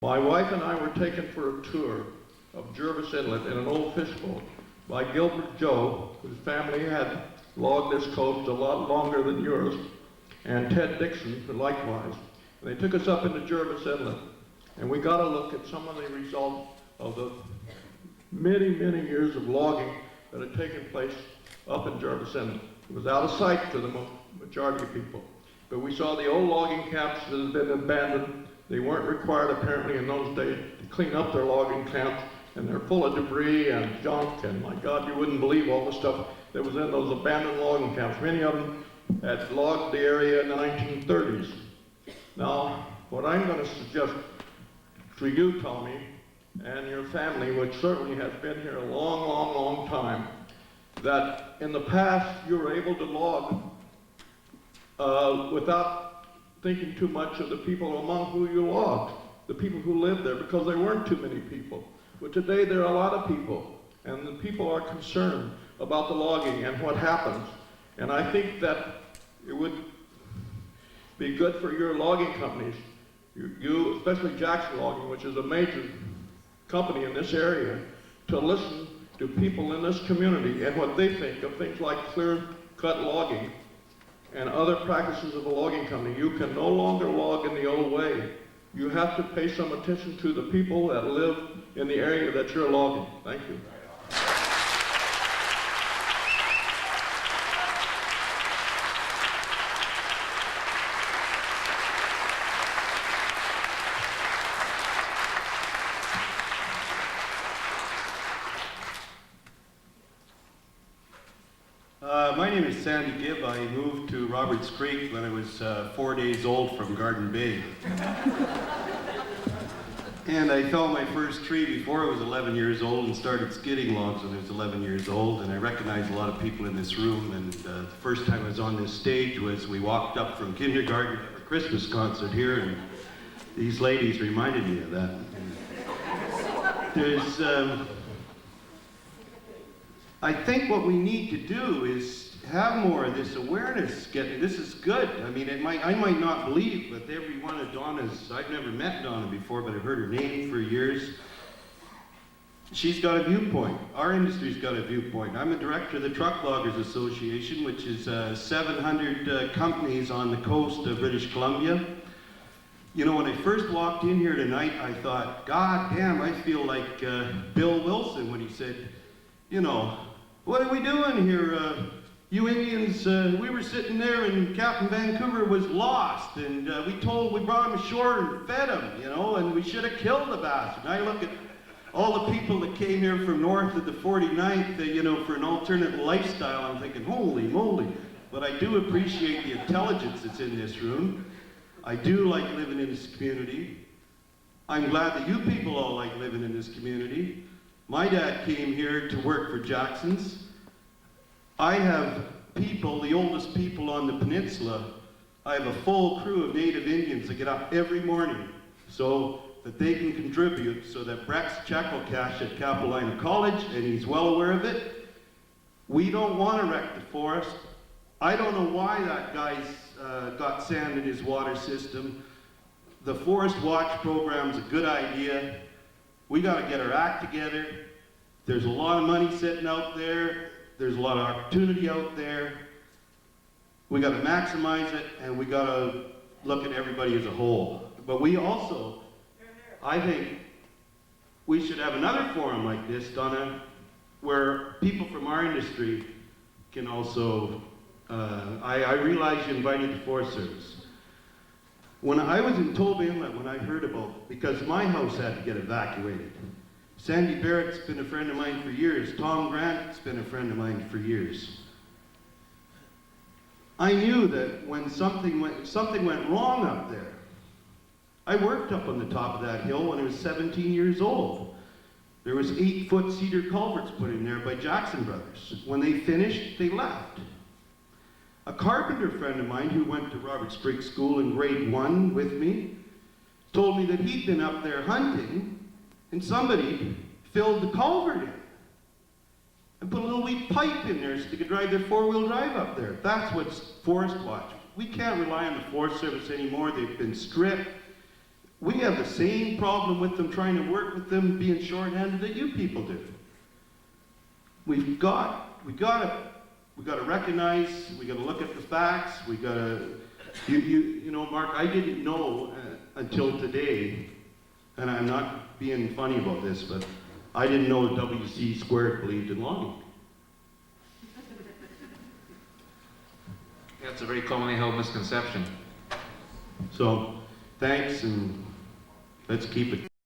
My wife and I were taken for a tour of Jervis Inlet in an old fishboat by Gilbert Joe, whose family had logged this coast a lot longer than yours, and Ted Dixon, likewise. And they took us up into Jervis Inlet, and we got a look at some of the results of the many, many years of logging that had taken place up in Jervis Inlet. It was out of sight to the majority of people. But we saw the old logging camps that had been abandoned. They weren't required, apparently, in those days to clean up their logging camps, and they're full of debris and junk, and my God, you wouldn't believe all the stuff that was in those abandoned logging camps. Many of them had logged the area in the 1930s. Now, what I'm going to suggest to you, Tommy, and your family, which certainly has been here a long, long, long time, that in the past you were able to log without thinking too much of the people among who you logged, the people who lived there, because there weren't too many people. But today there are a lot of people, and the people are concerned about the logging and what happens. And I think that it would be good for your logging companies, you especially Jackson Logging, which is a major company in this area, to listen to people in this community and what they think of things like clear-cut logging and other practices of a logging company. You can no longer log in the old way. You have to pay some attention to the people that live in the area that you're logging. Thank you. My name is Sandy Gibb. I moved to Roberts Creek when I was 4 days old from Garden Bay. And I felled my first tree before I was 11 years old and started skidding logs when I was 11 years old. And I recognize a lot of people in this room. And the first time I was on this stage was we walked up from kindergarten to a Christmas concert here, and these ladies reminded me of that. There's, I think what we need to do is have more of this awareness. This is good. I mean, I might not believe, but every one of Donna's, I've never met Donna before, but I've heard her name for years. She's got a viewpoint. Our industry's got a viewpoint. I'm a director of the Truck Loggers Association, which is 700 companies on the coast of British Columbia. You know, when I first walked in here tonight, I thought, God damn, I feel like Bill Wilson when he said, you know, what are we doing here? You Indians, we were sitting there and Captain Vancouver was lost, and we brought him ashore and fed him, you know, and we should have killed the bastard. And I look at all the people that came here from north of the 49th, you know, for an alternate lifestyle. I'm thinking, holy moly. But I do appreciate the intelligence that's in this room. I do like living in this community. I'm glad that you people all like living in this community. My dad came here to work for Jackson's. I have people, the oldest people on the peninsula. I have a full crew of Native Indians that get up every morning so that they can contribute, so that Brex Chackalcash at Capilano College, and he's well aware of it, we don't want to wreck the forest. I don't know why that guy's got sand in his water system. The Forest Watch program's a good idea. We got to get our act together. There's a lot of money sitting out there. There's a lot of opportunity out there. We got to maximize it, and we got to look at everybody as a whole. But we also, I think, we should have another forum like this, Donna, where people from our industry can also, I realize you invited the Forest Service. When I was in Toba Inlet, when I heard about, because my house had to get evacuated. Sandy Barrett's been a friend of mine for years. Tom Grant's been a friend of mine for years. I knew that when something went wrong up there. I worked up on the top of that hill when I was 17 years old. There was 8-foot cedar culverts put in there by Jackson Brothers. When they finished, they left. A carpenter friend of mine who went to Roberts Creek School in grade 1 with me told me that he'd been up there hunting and somebody filled the culvert in and put a little wee pipe in there so they could drive their 4-wheel drive up there. That's what's Forest Watch. We can't rely on the Forest Service anymore. They've been stripped. we have the same problem with them trying to work with them being shorthanded that you people do. We gotta recognize, we gotta look at the facts, we gotta, you know, Mark, I didn't know until today, and I'm not being funny about this, but I didn't know WC squared believed in logging. That's a very commonly held misconception. So, thanks, and let's keep it